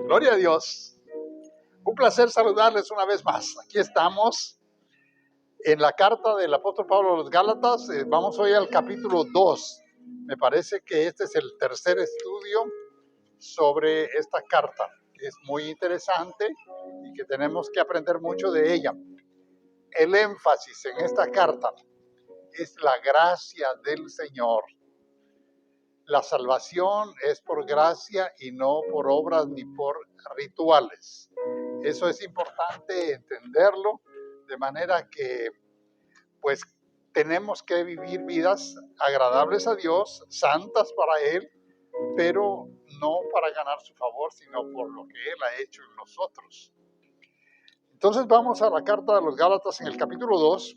Gloria a Dios. Un placer saludarles una vez más. Aquí estamos en la carta del apóstol Pablo a los Gálatas. Vamos hoy al capítulo 2. Me parece que este es el tercer estudio sobre esta carta, que es muy interesante y que tenemos que aprender mucho de ella. El énfasis en esta carta es la gracia del Señor. La salvación es por gracia y no por obras ni por rituales. Eso es importante entenderlo, de manera que pues tenemos que vivir vidas agradables a Dios, santas para Él, pero no para ganar su favor, sino por lo que Él ha hecho en nosotros. Entonces vamos a la carta de los Gálatas en el capítulo 2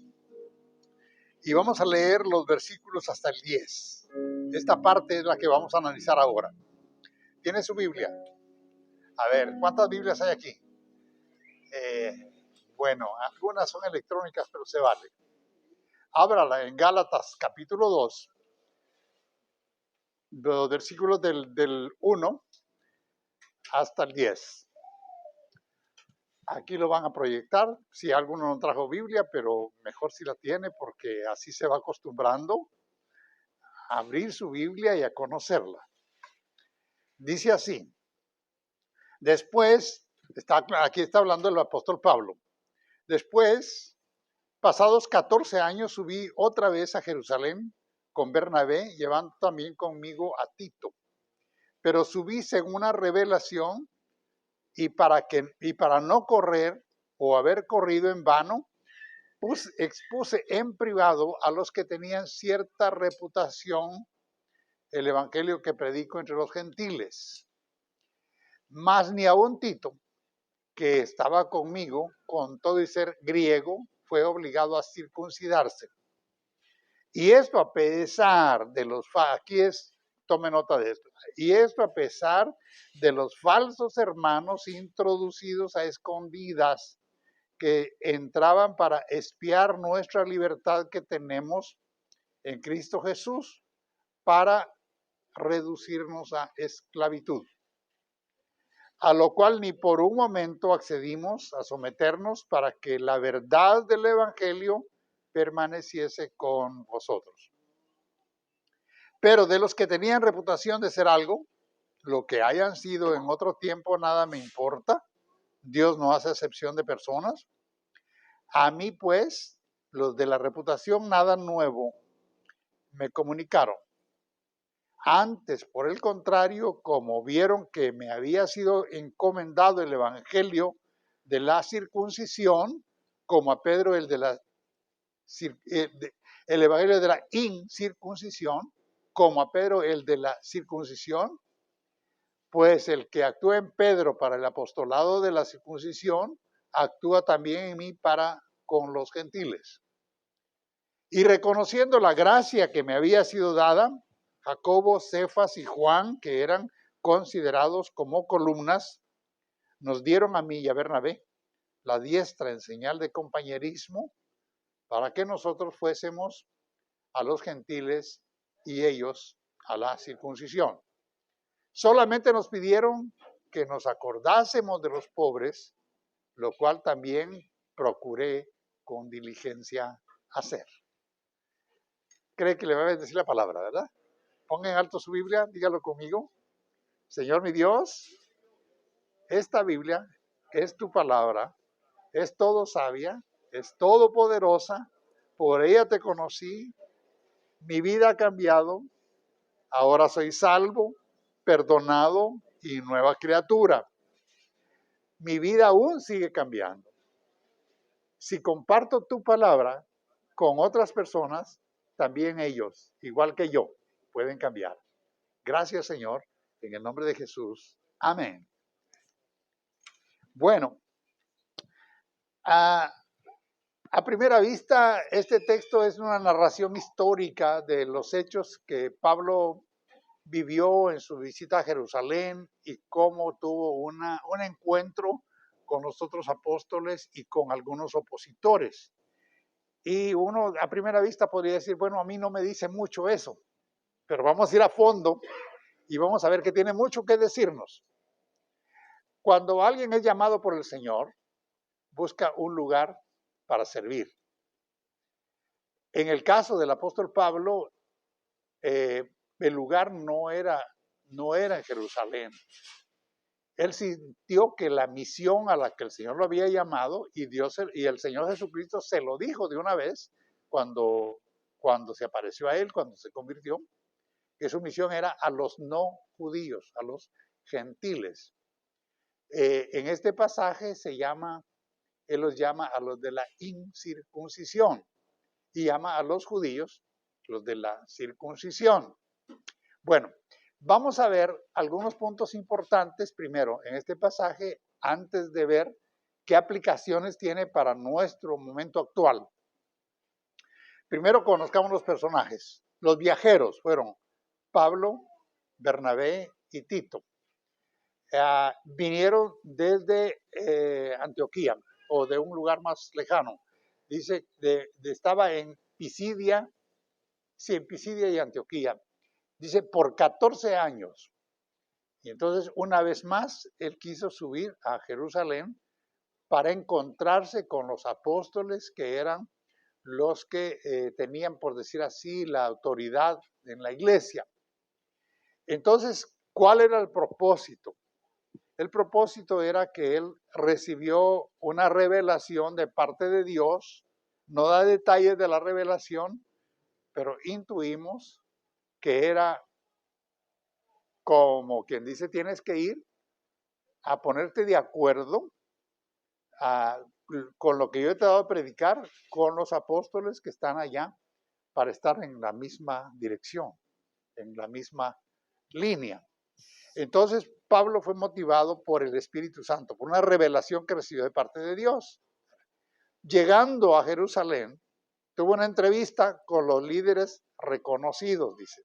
y vamos a leer los versículos hasta el 10. Esta parte es la que vamos a analizar ahora. ¿Tiene su Biblia? A ver, ¿cuántas Biblias hay aquí? Bueno, algunas son electrónicas, pero se vale. Ábrala en Gálatas capítulo 2, los versículos del 1 hasta el 10. Aquí lo van a proyectar. Si alguno no trajo Biblia, pero mejor si la tiene, porque así se va acostumbrando a abrir su Biblia y a conocerla. Dice así. Después, aquí está hablando el apóstol Pablo. Después, pasados 14 años, subí otra vez a Jerusalén con Bernabé, llevando también conmigo a Tito. Pero subí según una revelación y para no correr o haber corrido en vano, expuse en privado a los que tenían cierta reputación el evangelio que predico entre los gentiles. Mas ni aun Tito, que estaba conmigo, con todo y ser griego, fue obligado a circuncidarse. Y esto a pesar de tome nota de esto, y esto a pesar de los falsos hermanos introducidos a escondidas que entraban para espiar nuestra libertad que tenemos en Cristo Jesús para reducirnos a esclavitud. A lo cual ni por un momento accedimos a someternos para que la verdad del evangelio permaneciese con vosotros. Pero de los que tenían reputación de ser algo, lo que hayan sido en otro tiempo nada me importa. Dios no hace excepción de personas. A mí pues, los de la reputación nada nuevo me comunicaron. Antes, por el contrario, como vieron que me había sido encomendado el evangelio de la circuncisión, como a Pedro el evangelio de la incircuncisión, como a Pedro el de la circuncisión, pues el que actúa en Pedro para el apostolado de la circuncisión, actúa también en mí para con los gentiles. Y reconociendo la gracia que me había sido dada, Jacobo, Cefas y Juan, que eran considerados como columnas, nos dieron a mí y a Bernabé la diestra en señal de compañerismo para que nosotros fuésemos a los gentiles y ellos a la circuncisión. Solamente nos pidieron que nos acordásemos de los pobres, lo cual también procuré con diligencia hacer. Cree que le va a decir la palabra, ¿verdad? Ponga en alto su Biblia, dígalo conmigo. Señor mi Dios, esta Biblia es tu palabra, es todo sabia, es todopoderosa, por ella te conocí, mi vida ha cambiado, ahora soy salvo, perdonado y nueva criatura. Mi vida aún sigue cambiando. Si comparto tu palabra con otras personas, también ellos, igual que yo, pueden cambiar. Gracias, Señor, en el nombre de Jesús. Amén. Bueno, a primera vista, este texto es una narración histórica de los hechos que Pablo vivió en su visita a Jerusalén y cómo tuvo un encuentro con los otros apóstoles y con algunos opositores. Y uno a primera vista podría decir, bueno, a mí no me dice mucho eso, pero vamos a ir a fondo y vamos a ver que tiene mucho que decirnos. Cuando alguien es llamado por el Señor, busca un lugar para servir. En el caso del apóstol Pablo, el lugar no era en Jerusalén. Él sintió que la misión a la que el Señor lo había llamado y el Señor Jesucristo se lo dijo de una vez cuando se apareció a él, cuando se convirtió, que su misión era a los no judíos, a los gentiles. En este pasaje él los llama a los de la incircuncisión y llama a los judíos los de la circuncisión. Bueno, vamos a ver algunos puntos importantes primero en este pasaje antes de ver qué aplicaciones tiene para nuestro momento actual. Primero conozcamos los personajes. Los viajeros fueron Pablo, Bernabé y Tito. Vinieron desde Antioquía o de un lugar más lejano. Dice, estaba en Pisidia, sí, en Pisidia y Antioquía. Dice, por 14 años. Y entonces, una vez más, él quiso subir a Jerusalén para encontrarse con los apóstoles que eran los que tenían, por decir así, la autoridad en la iglesia. Entonces, ¿cuál era el propósito? El propósito era que él recibió una revelación de parte de Dios, no da detalles de la revelación, pero intuimos que era como quien dice, tienes que ir a ponerte de acuerdo con lo que yo te he dado a predicar, con los apóstoles que están allá, para estar en la misma dirección, en la misma línea. Entonces, Pablo fue motivado por el Espíritu Santo, por una revelación que recibió de parte de Dios. Llegando a Jerusalén, tuvo una entrevista con los líderes reconocidos, dice,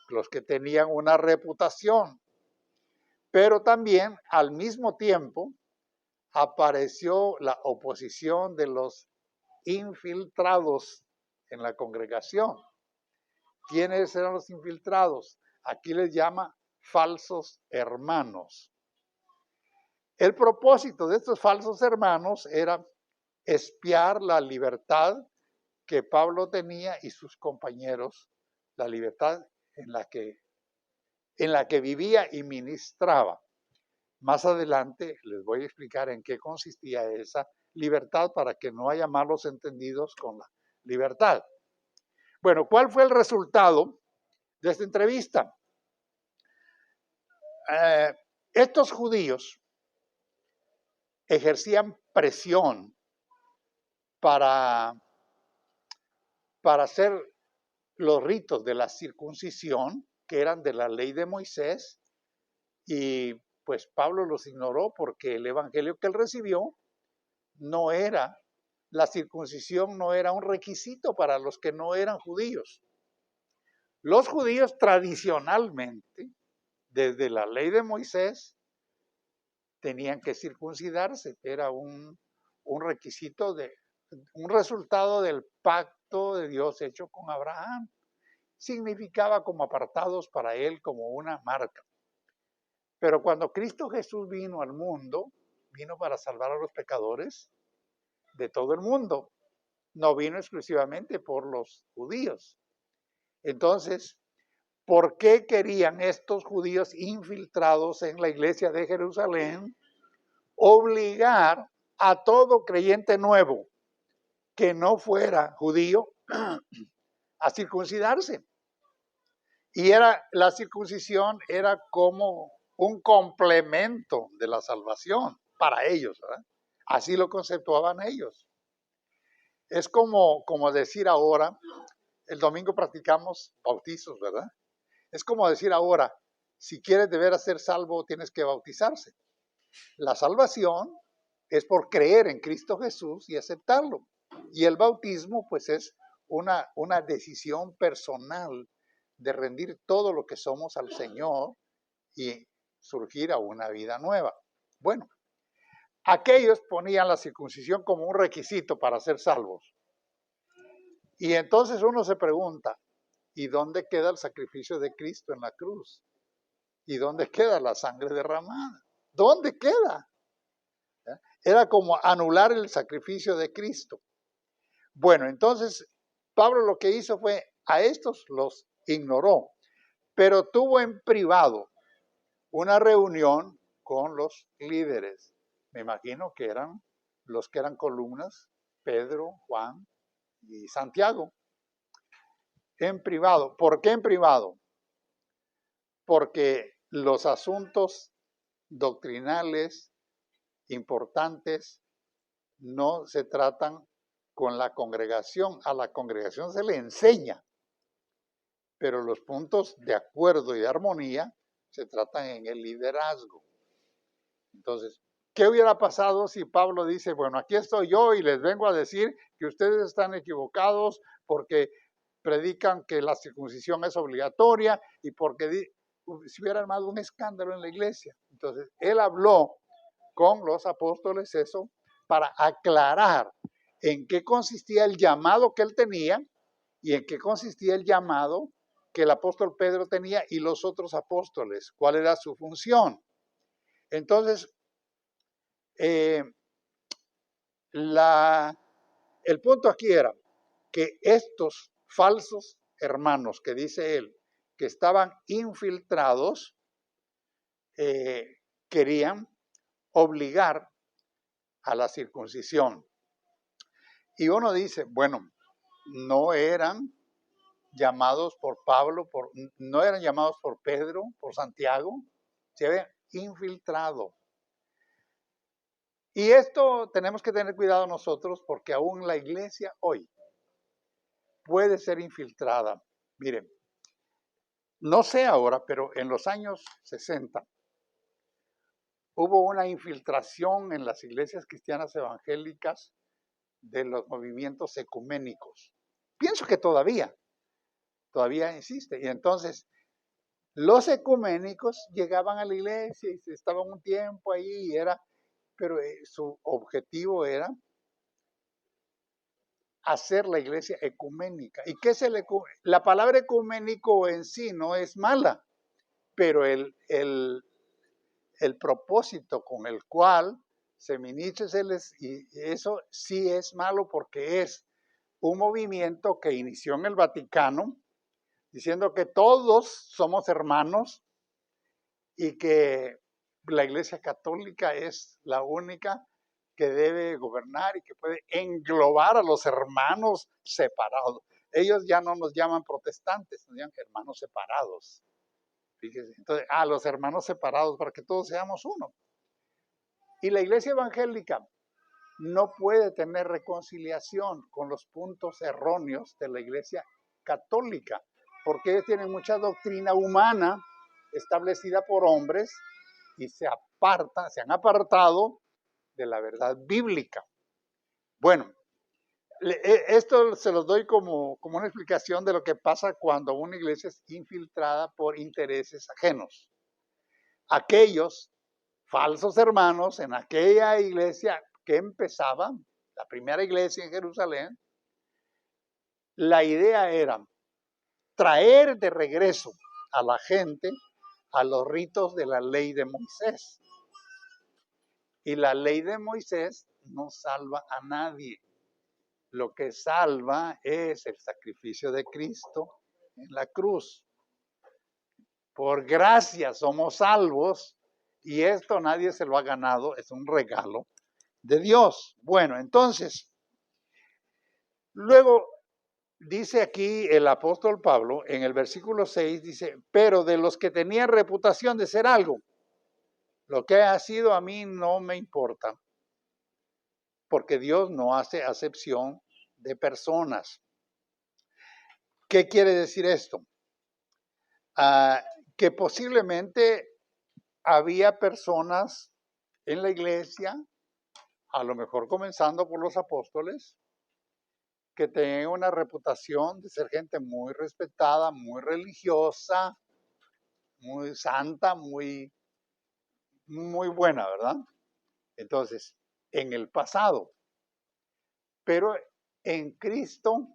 los que tenían una reputación. Pero también, al mismo tiempo, apareció la oposición de los infiltrados en la congregación. ¿Quiénes eran los infiltrados? Aquí les llama falsos hermanos. El propósito de estos falsos hermanos era espiar la libertad que Pablo tenía y sus compañeros, la libertad en la que vivía y ministraba. Más adelante les voy a explicar en qué consistía esa libertad para que no haya malos entendidos con la libertad. Bueno, ¿cuál fue el resultado de esta entrevista? Estos judíos ejercían presión para hacer los ritos de la circuncisión, que eran de la ley de Moisés, y pues Pablo los ignoró porque el evangelio que él recibió no era, la circuncisión no era un requisito para los que no eran judíos. Los judíos tradicionalmente, desde la ley de Moisés, tenían que circuncidarse, era un requisito, un resultado del pacto de Dios hecho con Abraham. Significaba como apartados para él, como una marca. Pero cuando Cristo Jesús vino al mundo, vino para salvar a los pecadores de todo el mundo. No vino exclusivamente por los judíos. Entonces, ¿por qué querían estos judíos infiltrados en la iglesia de Jerusalén obligar a todo creyente nuevo que no fuera judío a circuncidarse? Y la circuncisión era como un complemento de la salvación para ellos, ¿verdad? Así lo conceptuaban ellos. Es como decir ahora, el domingo practicamos bautizos, ¿verdad? Es como decir ahora, si quieres de veras ser salvo, tienes que bautizarse. La salvación es por creer en Cristo Jesús y aceptarlo. Y el bautismo, pues, es una decisión personal de rendir todo lo que somos al Señor y surgir a una vida nueva. Bueno, aquellos ponían la circuncisión como un requisito para ser salvos. Y entonces uno se pregunta, ¿y dónde queda el sacrificio de Cristo en la cruz? ¿Y dónde queda la sangre derramada? ¿Dónde queda? ¿Ya? Era como anular el sacrificio de Cristo. Bueno, entonces Pablo lo que hizo fue, a estos los ignoró, pero tuvo en privado una reunión con los líderes. Me imagino que eran los que eran columnas, Pedro, Juan y Santiago. En privado. ¿Por qué en privado? Porque los asuntos doctrinales importantes no se tratan con la congregación. A la congregación se le enseña, pero los puntos de acuerdo y de armonía se tratan en el liderazgo. Entonces, ¿qué hubiera pasado si Pablo dice, bueno, aquí estoy yo y les vengo a decir que ustedes están equivocados porque predican que la circuncisión es obligatoria y porque si hubiera armado un escándalo en la iglesia? Entonces, él habló con los apóstoles eso para aclarar en qué consistía el llamado que él tenía y en qué consistía el llamado que el apóstol Pedro tenía y los otros apóstoles, cuál era su función. Entonces, el punto aquí era que estos falsos hermanos, que dice él, que estaban infiltrados, querían obligar a la circuncisión. Y uno dice, bueno, no eran llamados por Pablo, no eran llamados por Pedro, por Santiago, se habían infiltrado. Y esto tenemos que tener cuidado nosotros porque aún la iglesia hoy puede ser infiltrada. Miren, no sé ahora, pero en los años 60 hubo una infiltración en las iglesias cristianas evangélicas de los movimientos ecuménicos. Pienso que todavía existe. Y entonces los ecuménicos llegaban a la iglesia y estaban un tiempo ahí, pero su objetivo era hacer la iglesia ecuménica. ¿Y qué es la palabra ecuménico en sí no es mala, pero el propósito con el cual se ministra y eso sí es malo porque es un movimiento que inició en el Vaticano diciendo que todos somos hermanos y que la Iglesia Católica es la única que debe gobernar y que puede englobar a los hermanos separados. Ellos ya no nos llaman protestantes, nos llaman hermanos separados. Fíjense, entonces, los hermanos separados para que todos seamos uno. Y la iglesia evangélica no puede tener reconciliación con los puntos erróneos de la iglesia católica, porque ellos tienen mucha doctrina humana establecida por hombres y se han apartado de la verdad bíblica. Bueno, esto se los doy como una explicación de lo que pasa cuando una iglesia es infiltrada por intereses ajenos. Aquellos falsos hermanos en aquella iglesia que empezaba, la primera iglesia en Jerusalén, la idea era traer de regreso a la gente a los ritos de la ley de Moisés. Y la ley de Moisés no salva a nadie. Lo que salva es el sacrificio de Cristo en la cruz. Por gracia somos salvos y esto nadie se lo ha ganado, es un regalo de Dios. Bueno, entonces, luego dice aquí el apóstol Pablo en el versículo 6, dice, pero de los que tenían reputación de ser algo, lo que ha sido a mí no me importa, porque Dios no hace acepción de personas. ¿Qué quiere decir esto? Que posiblemente había personas en la iglesia, a lo mejor comenzando por los apóstoles, que tenían una reputación de ser gente muy respetada, muy religiosa, muy santa, muy buena, ¿verdad? Entonces, en el pasado. Pero en Cristo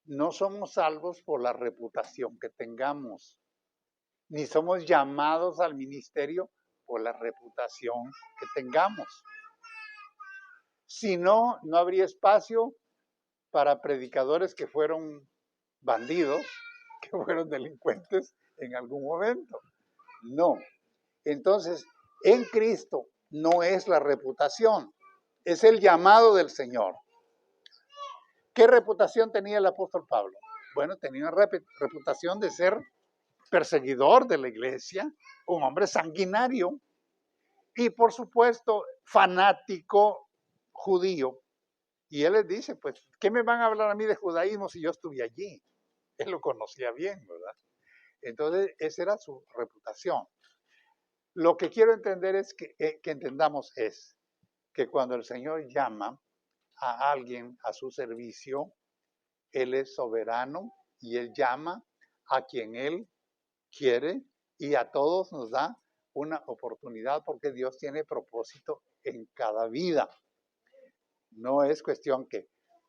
no somos salvos por la reputación que tengamos, ni somos llamados al ministerio por la reputación que tengamos. Si no, no habría espacio para predicadores que fueron bandidos, que fueron delincuentes en algún momento. No. Entonces, en Cristo no es la reputación, es el llamado del Señor. ¿Qué reputación tenía el apóstol Pablo? Bueno, tenía una reputación de ser perseguidor de la iglesia, un hombre sanguinario y, por supuesto, fanático judío. Y él les dice, pues, ¿qué me van a hablar a mí de judaísmo si yo estuve allí? Él lo conocía bien, ¿verdad? Entonces, esa era su reputación. Lo que quiero entender es que entendamos es que cuando el Señor llama a alguien a su servicio, Él es soberano y Él llama a quien Él quiere y a todos nos da una oportunidad porque Dios tiene propósito en cada vida. No es cuestión que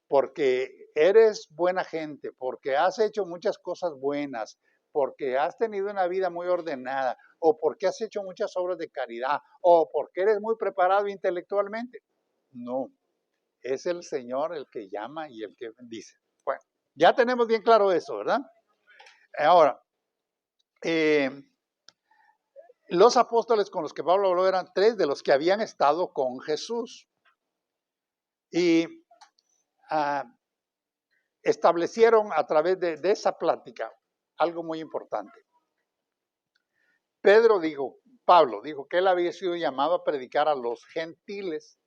porque eres buena gente, porque has hecho muchas cosas buenas, porque has tenido una vida muy ordenada, o porque has hecho muchas obras de caridad, o porque eres muy preparado intelectualmente. No, es el Señor el que llama y el que bendice. Bueno, ya tenemos bien claro eso, ¿verdad? Ahora, los apóstoles con los que Pablo habló eran 3 de los que habían estado con Jesús. Y establecieron a través de esa plática algo muy importante. Pablo dijo que él había sido llamado a predicar a los gentiles.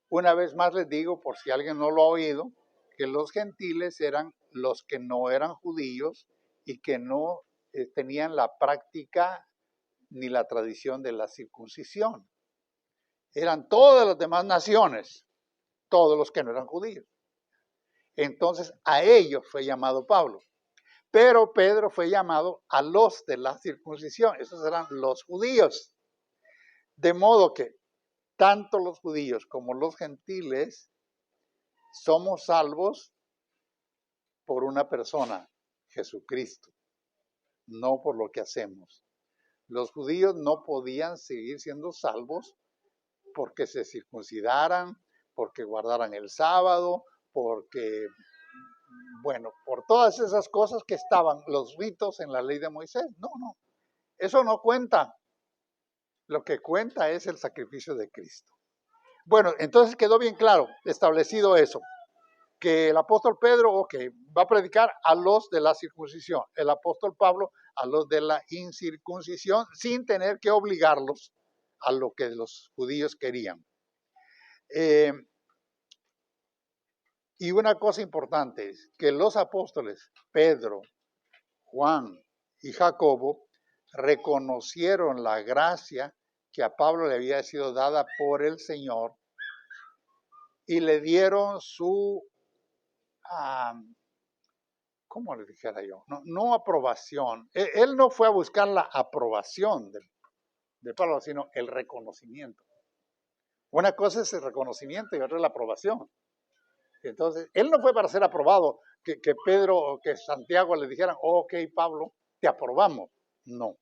Una vez más les digo, por si alguien no lo ha oído, que los gentiles eran los que no eran judíos y que no tenían la práctica ni la tradición de la circuncisión. Eran todas las demás naciones, todos los que no eran judíos. Entonces a ellos fue llamado Pablo. Pero Pedro fue llamado a los de la circuncisión. Esos eran los judíos. De modo que tanto los judíos como los gentiles somos salvos por una persona, Jesucristo, no por lo que hacemos. Los judíos no podían seguir siendo salvos porque se circuncidaran, porque guardaran el sábado, porque, bueno, por todas esas cosas que estaban los ritos en la ley de Moisés. No, eso no cuenta. Lo que cuenta es el sacrificio de Cristo. Bueno, entonces quedó bien claro, establecido eso, que el apóstol Pedro, va a predicar a los de la circuncisión, el apóstol Pablo a los de la incircuncisión, sin tener que obligarlos a lo que los judíos querían. Y una cosa importante es que los apóstoles, Pedro, Juan y Jacobo, reconocieron la gracia que a Pablo le había sido dada por el Señor y le dieron su, ¿cómo le dijera yo? No aprobación. Él no fue a buscar la aprobación de Pablo, sino el reconocimiento. Una cosa es el reconocimiento y otra es la aprobación. Entonces, él no fue para ser aprobado, que Pedro o que Santiago le dijeran, ok, Pablo, te aprobamos. No,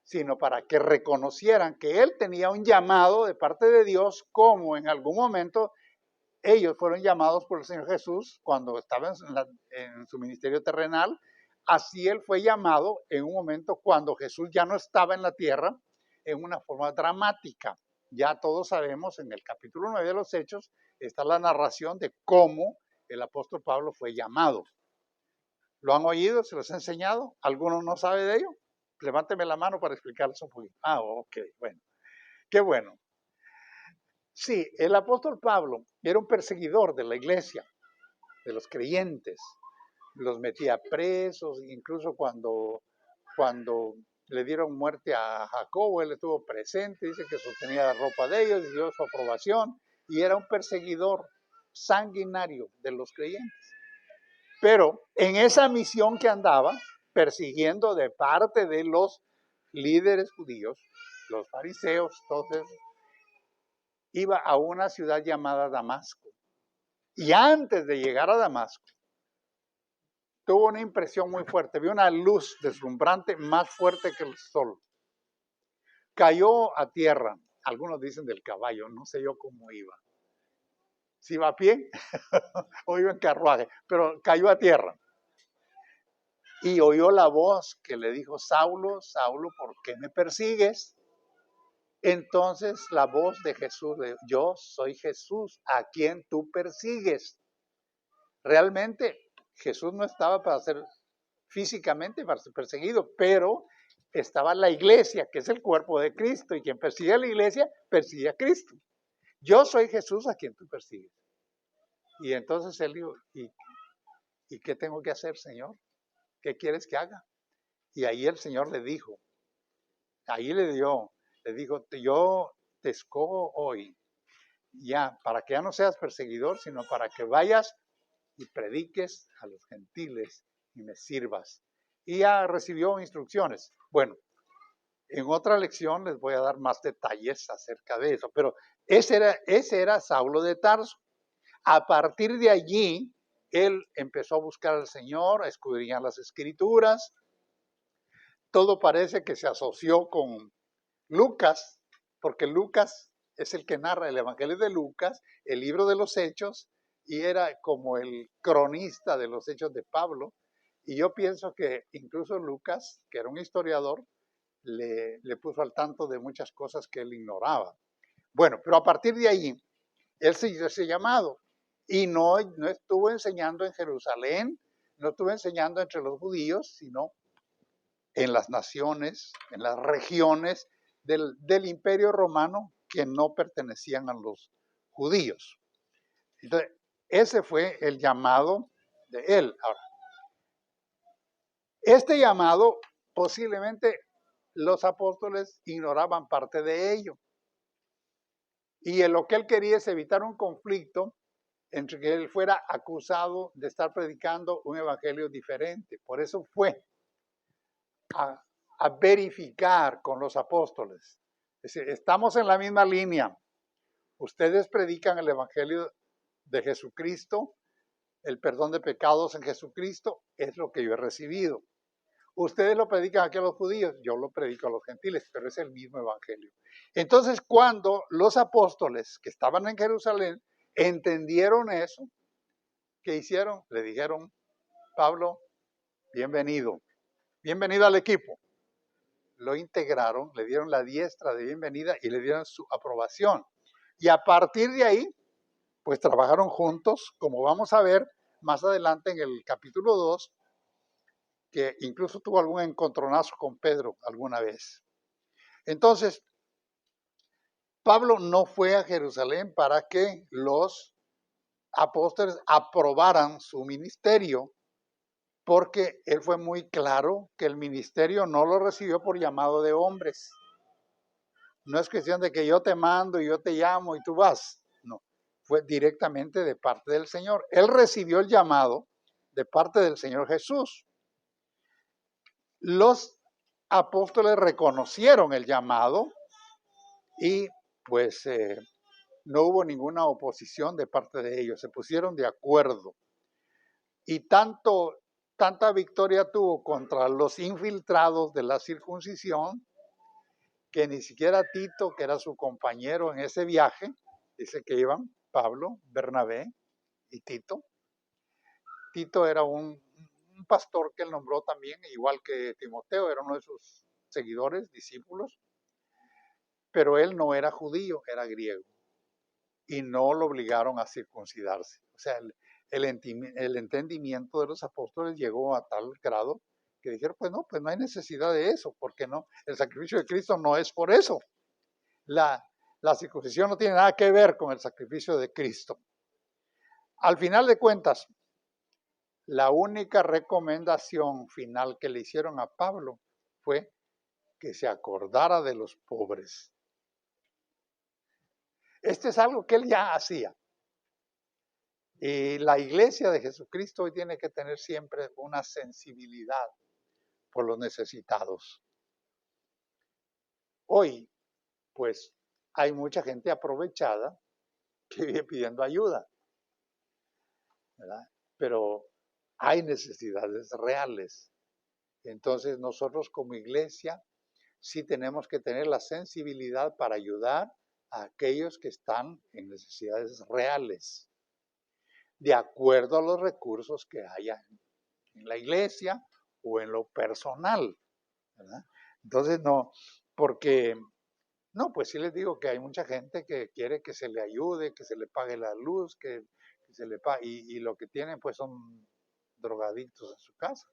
sino para que reconocieran que él tenía un llamado de parte de Dios, como en algún momento ellos fueron llamados por el Señor Jesús cuando estaba en su ministerio terrenal. Así él fue llamado en un momento cuando Jesús ya no estaba en la tierra, en una forma dramática. Ya todos sabemos, en el capítulo 9 de los Hechos, está la narración de cómo el apóstol Pablo fue llamado. ¿Lo han oído? ¿Se los he enseñado? ¿Alguno no sabe de ello? Levánteme la mano para explicarles un poquito. Ok, bueno. Qué bueno. Sí, el apóstol Pablo era un perseguidor de la iglesia, de los creyentes. Los metía presos, incluso cuando le dieron muerte a Jacobo, él estuvo presente, dice que sostenía la ropa de ellos, dio su aprobación, y era un perseguidor sanguinario de los creyentes. Pero en esa misión que andaba, persiguiendo de parte de los líderes judíos, los fariseos, entonces, iba a una ciudad llamada Damasco. Y antes de llegar a Damasco, tuvo una impresión muy fuerte, vio una luz deslumbrante más fuerte que el sol. cayó a tierra. Algunos dicen del caballo, no sé yo cómo iba. Si iba a pie o iba en carruaje, pero cayó a tierra. Y oyó la voz que le dijo, Saulo, Saulo, ¿por qué me persigues? Entonces la voz de Jesús, yo soy Jesús, a quien tú persigues. Realmente Jesús no estaba para ser físicamente para ser perseguido, pero estaba la iglesia, que es el cuerpo de Cristo, y quien persigue a la iglesia, persigue a Cristo. Yo soy Jesús a quien tú persigues. Y entonces él dijo, ¿y qué tengo que hacer, Señor? ¿Qué quieres que haga? Y ahí el Señor le dijo, ahí le dijo, yo te escojo hoy, ya, para que ya no seas perseguidor, sino para que vayas y prediques a los gentiles y me sirvas. Y ya recibió instrucciones. Bueno, en otra lección les voy a dar más detalles acerca de eso, pero ese era Saulo de Tarso. A partir de allí, él empezó a buscar al Señor, a escudriñar las Escrituras. Todo parece que se asoció con Lucas, porque Lucas es el que narra el Evangelio de Lucas, el libro de los Hechos, y era como el cronista de los Hechos de Pablo. Y yo pienso que incluso Lucas, que era un historiador, le puso al tanto de muchas cosas que él ignoraba. Bueno, pero a partir de ahí, él se hizo ese llamado y no estuvo enseñando en Jerusalén, no estuvo enseñando entre los judíos, sino en las naciones, en las regiones del Imperio Romano que no pertenecían a los judíos. Entonces, ese fue el llamado de él. Ahora, este llamado posiblemente los apóstoles ignoraban parte de ello. Y lo que él quería es evitar un conflicto entre que él fuera acusado de estar predicando un evangelio diferente. Por eso fue a verificar con los apóstoles. Es decir, estamos en la misma línea. Ustedes predican el evangelio de Jesucristo, el perdón de pecados en Jesucristo, es lo que yo he recibido. Ustedes lo predican aquí a los judíos, yo lo predico a los gentiles, pero es el mismo evangelio. Entonces, cuando los apóstoles que estaban en Jerusalén entendieron eso, ¿qué hicieron? Le dijeron, Pablo, bienvenido, bienvenido al equipo. Lo integraron, le dieron la diestra de bienvenida y le dieron su aprobación. Y a partir de ahí, pues trabajaron juntos, como vamos a ver más adelante en el capítulo 2, que incluso tuvo algún encontronazo con Pedro alguna vez. Entonces, Pablo no fue a Jerusalén para que los apóstoles aprobaran su ministerio, porque él fue muy claro que el ministerio no lo recibió por llamado de hombres. No es cuestión de que yo te mando y yo te llamo y tú vas. No, fue directamente de parte del Señor. Él recibió el llamado de parte del Señor Jesús. Los apóstoles reconocieron el llamado y pues no hubo ninguna oposición de parte de ellos, se pusieron de acuerdo. Y tanta victoria tuvo contra los infiltrados de la circuncisión, que ni siquiera Tito, que era su compañero en ese viaje, dice que iban Pablo, Bernabé y Tito. Tito era un pastor que él nombró también, igual que Timoteo, era uno de sus seguidores, discípulos, pero él no era judío, era griego. Y no lo obligaron a circuncidarse. O sea, el entendimiento de los apóstoles llegó a tal grado que dijeron, pues no hay necesidad de eso, porque no, el sacrificio de Cristo no es por eso. La circuncisión no tiene nada que ver con el sacrificio de Cristo. Al final de cuentas, la única recomendación final que le hicieron a Pablo fue que se acordara de los pobres. Este es algo que él ya hacía. Y la iglesia de Jesucristo hoy tiene que tener siempre una sensibilidad por los necesitados. Hoy, pues, hay mucha gente aprovechada que vive pidiendo ayuda, ¿verdad? Pero hay necesidades reales. Entonces nosotros como iglesia sí tenemos que tener la sensibilidad para ayudar a aquellos que están en necesidades reales, de acuerdo a los recursos que haya en la iglesia o en lo personal, ¿verdad? Entonces, no, porque, no, pues sí les digo que hay mucha gente que quiere que se le ayude, que se le pague la luz, que se le pague, y lo que tienen pues son drogadictos en su casa.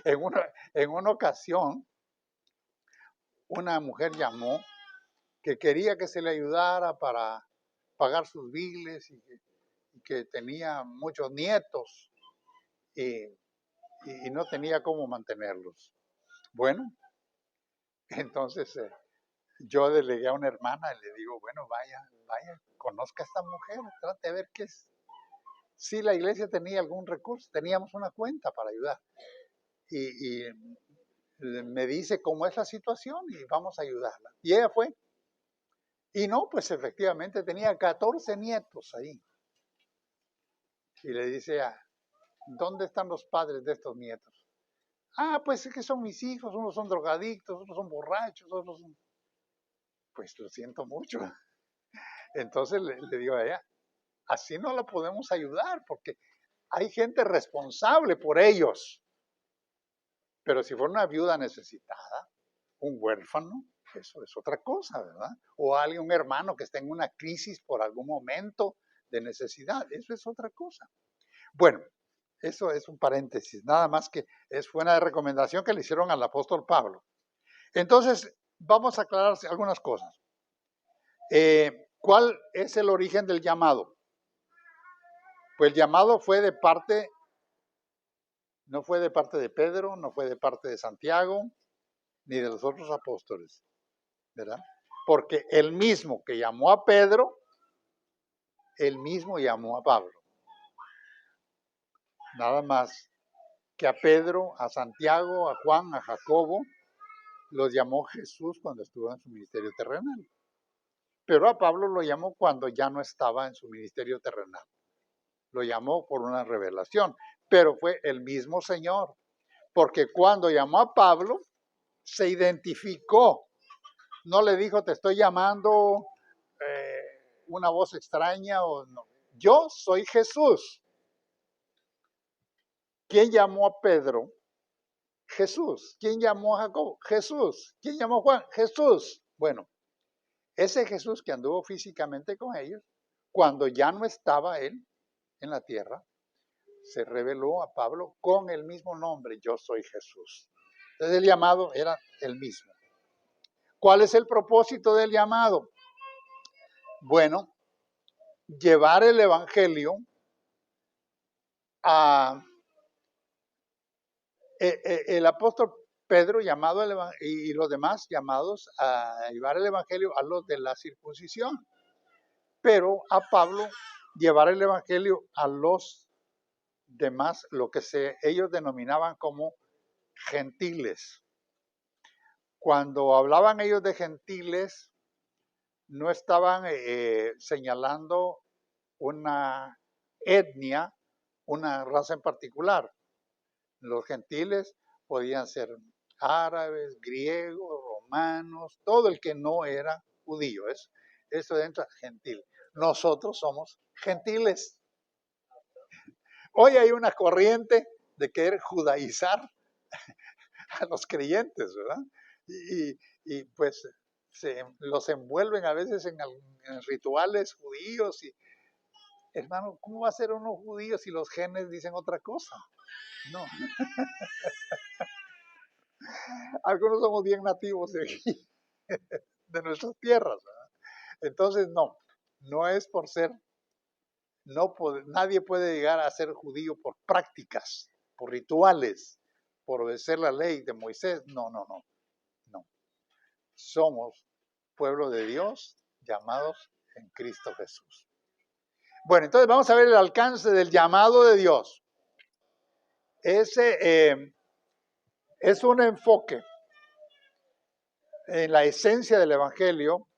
En una ocasión, una mujer llamó que quería que se le ayudara para pagar sus biles y que tenía muchos nietos y, y no tenía cómo mantenerlos. Bueno, entonces yo delegué a una hermana y le digo, bueno, vaya, conozca a esta mujer, trate de ver qué es. Si la iglesia tenía algún recurso, teníamos una cuenta para ayudar. Y me dice cómo es la situación y vamos a ayudarla. Y ella fue. Y no, pues efectivamente tenía 14 nietos ahí. Y le dice, ¿dónde están los padres de estos nietos? Ah, pues es que son mis hijos, unos son drogadictos, otros son borrachos, otros son... Pues lo siento mucho. Entonces le digo a ella, así no la podemos ayudar porque hay gente responsable por ellos. Pero si fuera una viuda necesitada, un huérfano, eso es otra cosa, ¿verdad? O alguien, un hermano que está en una crisis por algún momento de necesidad, eso es otra cosa. Bueno, eso es un paréntesis, nada más que fue una recomendación que le hicieron al apóstol Pablo. Entonces, vamos a aclarar algunas cosas. ¿Cuál es el origen del llamado? Pues el llamado fue de parte, no fue de parte de Pedro, no fue de parte de Santiago, ni de los otros apóstoles, ¿verdad? Porque el mismo que llamó a Pedro, el mismo llamó a Pablo. Nada más que a Pedro, a Santiago, a Juan, a Jacobo, los llamó Jesús cuando estuvo en su ministerio terrenal. Pero a Pablo lo llamó cuando ya no estaba en su ministerio terrenal. Lo llamó por una revelación, pero fue el mismo Señor. Porque cuando llamó a Pablo, se identificó. No le dijo, te estoy llamando una voz extraña o no. Yo soy Jesús. ¿Quién llamó a Pedro? Jesús. ¿Quién llamó a Jacob? Jesús. ¿Quién llamó a Juan? Jesús. Bueno, ese Jesús que anduvo físicamente con ellos, cuando ya no estaba él en la tierra, se reveló a Pablo con el mismo nombre, yo soy Jesús. Entonces el llamado era el mismo. ¿Cuál es el propósito del llamado? Bueno, llevar el evangelio a el apóstol Pedro llamado y los demás llamados a llevar el evangelio a los de la circuncisión, pero a Pablo llevar el evangelio a los demás, lo que ellos denominaban como gentiles. Cuando hablaban ellos de gentiles, no estaban señalando una etnia, una raza en particular. Los gentiles podían ser árabes, griegos, romanos, todo el que no era judío. Eso entra gentil. Nosotros somos gentiles. Hoy hay una corriente de querer judaizar a los creyentes, ¿verdad? Y pues los envuelven a veces en rituales judíos. Y, hermano, ¿cómo va a ser uno judío si los genes dicen otra cosa? No. Algunos somos bien nativos de aquí, de nuestras tierras, ¿verdad? Entonces, no es por ser, nadie puede llegar a ser judío por prácticas, por rituales, por obedecer la ley de Moisés. No. Somos pueblo de Dios llamados en Cristo Jesús. Bueno, entonces vamos a ver el alcance del llamado de Dios. Ese es un enfoque en la esencia del Evangelio,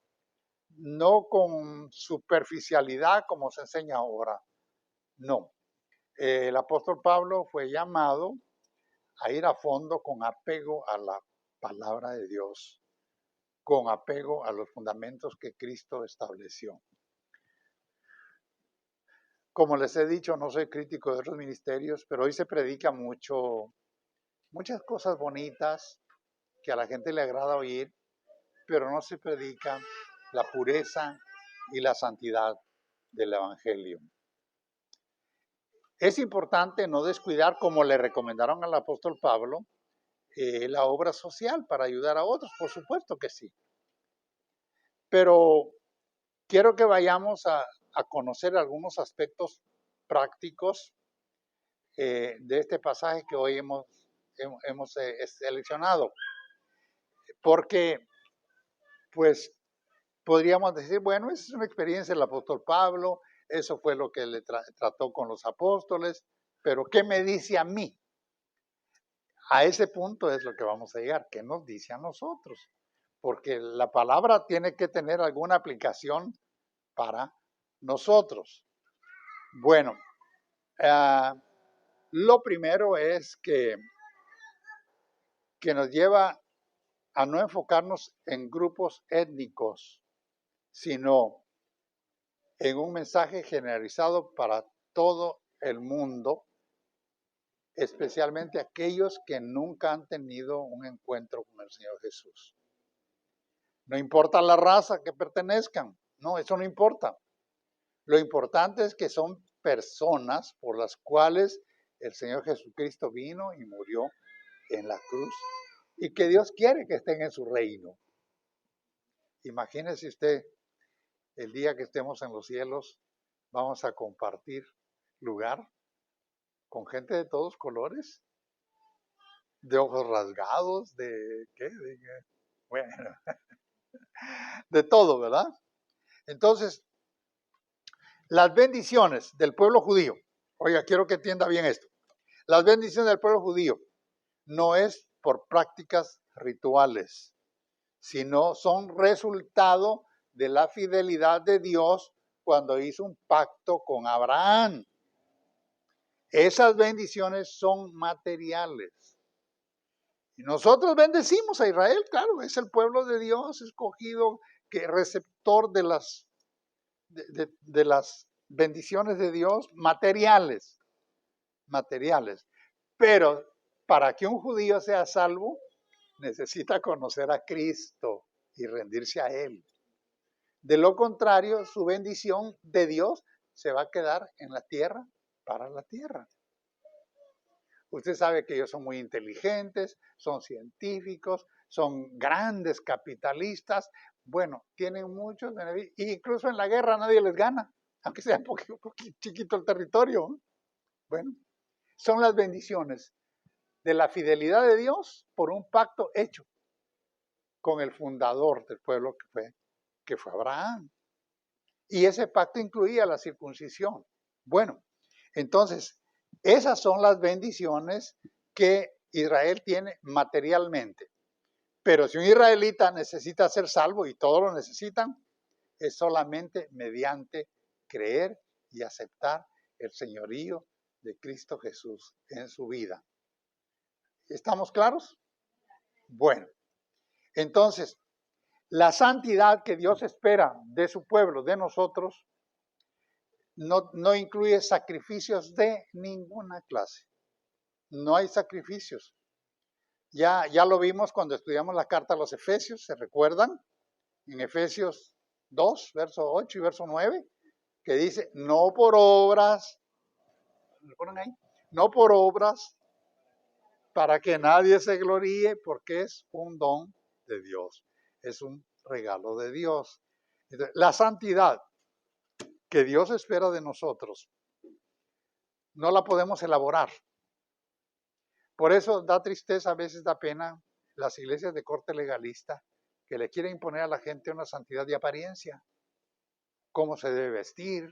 no con superficialidad como se enseña ahora. No. El apóstol Pablo fue llamado a ir a fondo con apego a la palabra de Dios con apego a los fundamentos que Cristo estableció. Como les he dicho, no soy crítico de otros ministerios, pero hoy se predica muchas cosas bonitas que a la gente le agrada oír, pero no se predica la pureza y la santidad del Evangelio. Es importante no descuidar, como le recomendaron al apóstol Pablo, la obra social para ayudar a otros, por supuesto que sí. Pero quiero que vayamos a conocer algunos aspectos prácticos de este pasaje que hoy hemos seleccionado. Porque, pues, podríamos decir, bueno, esa es una experiencia del apóstol Pablo, eso fue lo que le trató con los apóstoles, pero ¿qué me dice a mí? A ese punto es lo que vamos a llegar. ¿Qué nos dice a nosotros? Porque la palabra tiene que tener alguna aplicación para nosotros. Bueno, lo primero es que nos lleva a no enfocarnos en grupos étnicos, sino en un mensaje generalizado para todo el mundo, especialmente aquellos que nunca han tenido un encuentro con el Señor Jesús. No importa la raza que pertenezcan, no, eso no importa. Lo importante es que son personas por las cuales el Señor Jesucristo vino y murió en la cruz y que Dios quiere que estén en su reino. Imagínese usted, el día que estemos en los cielos, vamos a compartir lugar con gente de todos colores, de ojos rasgados, bueno, de todo, ¿verdad? Entonces, las bendiciones del pueblo judío, oiga, quiero que entienda bien esto, las bendiciones del pueblo judío no es por prácticas rituales, sino son resultado de la fidelidad de Dios cuando hizo un pacto con Abraham. Esas bendiciones son materiales. Y nosotros bendecimos a Israel, claro, es el pueblo de Dios escogido, que receptor de las bendiciones de Dios materiales. Pero para que un judío sea salvo, necesita conocer a Cristo y rendirse a Él. De lo contrario, su bendición de Dios se va a quedar en la tierra para la tierra. Usted sabe que ellos son muy inteligentes, son científicos, son grandes capitalistas. Bueno, tienen muchos beneficios. E incluso en la guerra nadie les gana, aunque sea un poquito chiquito el territorio. Bueno, son las bendiciones de la fidelidad de Dios por un pacto hecho con el fundador del pueblo que fue Abraham. Y ese pacto incluía la circuncisión. Bueno, entonces, esas son las bendiciones que Israel tiene materialmente. Pero si un israelita necesita ser salvo, y todos lo necesitan, es solamente mediante creer y aceptar el señorío de Cristo Jesús en su vida. ¿Estamos claros? Bueno, entonces, la santidad que Dios espera de su pueblo, de nosotros, no incluye sacrificios de ninguna clase. No hay sacrificios. Ya lo vimos cuando estudiamos la carta a los Efesios, ¿se recuerdan? En Efesios 2, verso 8 y verso 9, que dice, no por obras, ¿lo ponen ahí? No por obras, para que nadie se gloríe, porque es un don de Dios, es un regalo de Dios. Entonces, la santidad que Dios espera de nosotros, no la podemos elaborar. Por eso da tristeza, a veces da pena, las iglesias de corte legalista que le quieren imponer a la gente una santidad de apariencia. Cómo se debe vestir,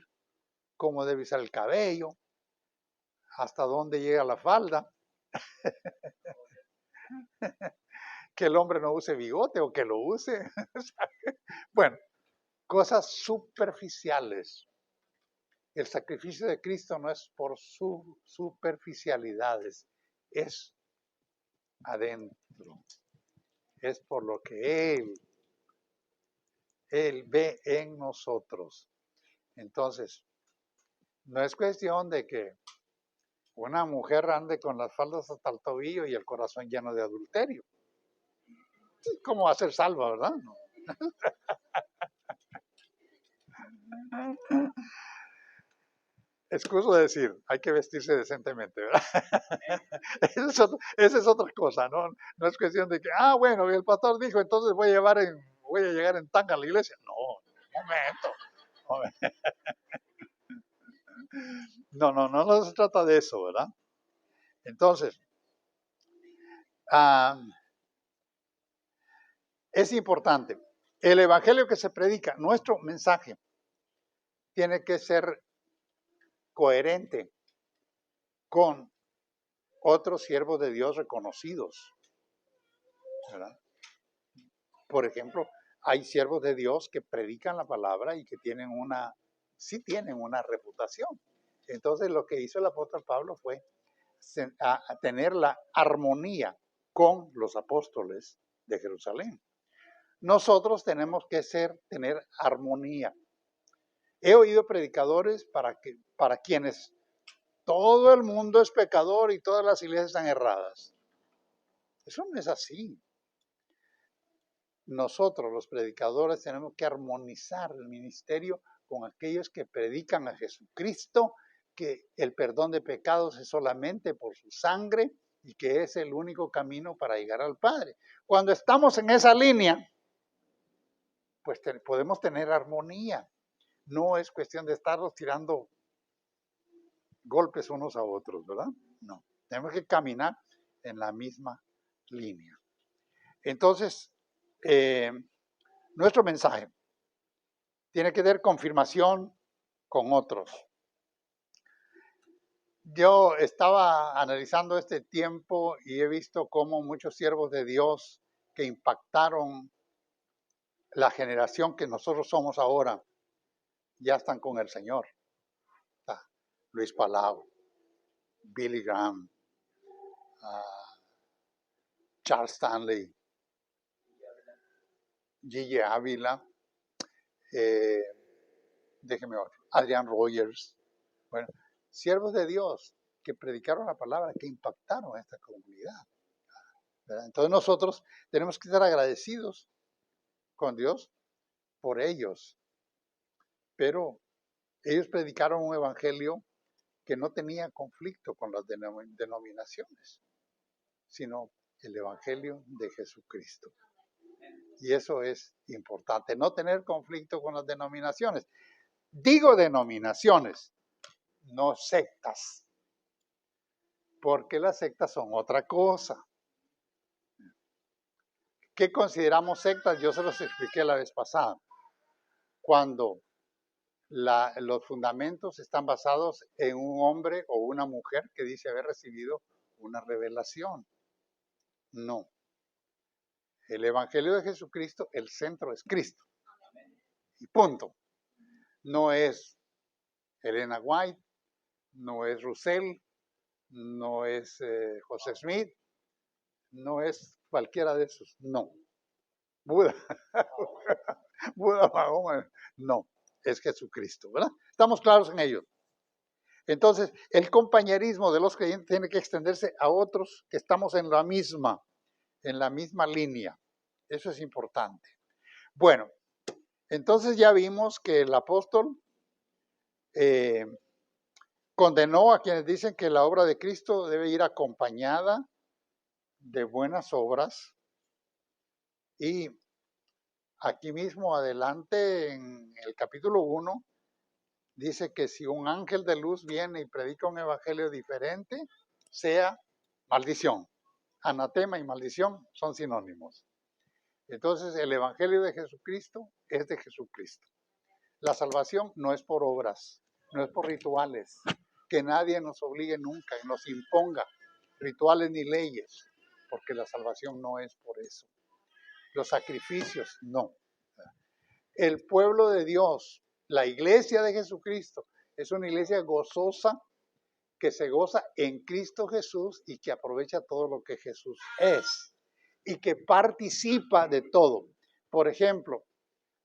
cómo debe usar el cabello, hasta dónde llega la falda. Que el hombre no use bigote o que lo use. Bueno, cosas superficiales. El sacrificio de Cristo no es por sus superficialidades, es adentro. es por lo que Él ve en nosotros. Entonces, no es cuestión de que una mujer ande con las faldas hasta el tobillo y el corazón lleno de adulterio. ¿Cómo va a ser salva, verdad? No. Excuso de decir, hay que vestirse decentemente, ¿verdad? Esa es otra cosa, ¿no? No es cuestión de que, bueno, el pastor dijo, entonces voy a llegar en tanga a la iglesia. No, momento. No se trata de eso, ¿verdad? Entonces, es importante. El evangelio que se predica, nuestro mensaje, tiene que ser coherente con otros siervos de Dios reconocidos, ¿verdad? Por ejemplo, hay siervos de Dios que predican la palabra y que sí tienen una reputación. Entonces, lo que hizo el apóstol Pablo fue a tener la armonía con los apóstoles de Jerusalén. Nosotros tenemos que tener armonía. He oído predicadores para quienes todo el mundo es pecador y todas las iglesias están erradas. Eso no es así. Nosotros, los predicadores, tenemos que armonizar el ministerio con aquellos que predican a Jesucristo, que el perdón de pecados es solamente por su sangre y que es el único camino para llegar al Padre. Cuando estamos en esa línea, pues podemos tener armonía. No es cuestión de estarnos tirando golpes unos a otros, ¿verdad? No, tenemos que caminar en la misma línea. Entonces, nuestro mensaje tiene que dar confirmación con otros. Yo estaba analizando este tiempo y he visto cómo muchos siervos de Dios que impactaron la generación que nosotros somos ahora ya están con el Señor. Luis Palau, Billy Graham, Charles Stanley, Gigi Ávila, Adrian Rogers. Bueno, siervos de Dios que predicaron la palabra, que impactaron a esta comunidad, ¿verdad? Entonces nosotros tenemos que estar agradecidos con Dios por ellos. Pero ellos predicaron un evangelio que no tenía conflicto con las denominaciones, sino el evangelio de Jesucristo. Y eso es importante, no tener conflicto con las denominaciones. Digo denominaciones, no sectas, porque las sectas son otra cosa. ¿Qué consideramos sectas? Yo se los expliqué la vez pasada. Cuando los fundamentos están basados en un hombre o una mujer que dice haber recibido una revelación. No. El Evangelio de Jesucristo, el centro es Cristo. Y punto. No es Elena White, no es Russell, no es José Smith, no es cualquiera de esos. No. Buda, Buda, Mahoma, no. Es Jesucristo, ¿verdad? Estamos claros en ello. Entonces, el compañerismo de los creyentes tiene que extenderse a otros que estamos en la misma línea. Eso es importante. Bueno, entonces ya vimos que el apóstol condenó a quienes dicen que la obra de Cristo debe ir acompañada de buenas obras. Y aquí mismo adelante en el capítulo 1 dice que si un ángel de luz viene y predica un evangelio diferente, sea maldición. Anatema y maldición son sinónimos. Entonces, el evangelio de Jesucristo es de Jesucristo. La salvación no es por obras, no es por rituales, que nadie nos obligue nunca y nos imponga rituales ni leyes, porque la salvación no es por eso. Los sacrificios, no. El pueblo de Dios, la iglesia de Jesucristo, es una iglesia gozosa, que se goza en Cristo Jesús y que aprovecha todo lo que Jesús es. y que participa de todo. Por ejemplo,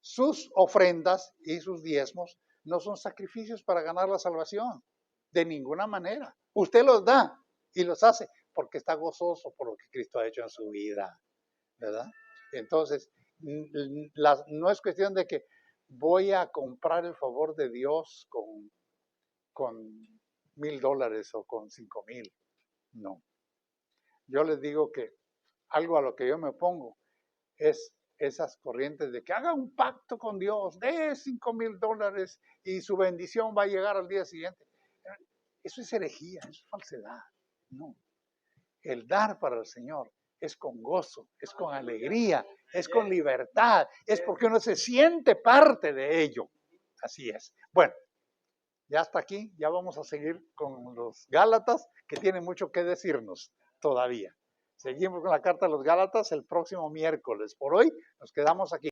sus ofrendas y sus diezmos no son sacrificios para ganar la salvación, de ninguna manera. Usted los da y los hace porque está gozoso por lo que Cristo ha hecho en su vida, ¿verdad? Entonces, no es cuestión de que voy a comprar el favor de Dios con $1,000 o con 5,000. No. Yo les digo que algo a lo que yo me opongo es esas corrientes de que haga un pacto con Dios, dé $5,000 y su bendición va a llegar al día siguiente. Eso es herejía, eso es falsedad. No. El dar para el Señor es con gozo, es con alegría, es con libertad, es porque uno se siente parte de ello. Así es. Bueno, ya hasta aquí, ya vamos a seguir con los Gálatas, que tienen mucho que decirnos todavía. Seguimos con la carta de los Gálatas el próximo miércoles. Por hoy nos quedamos aquí.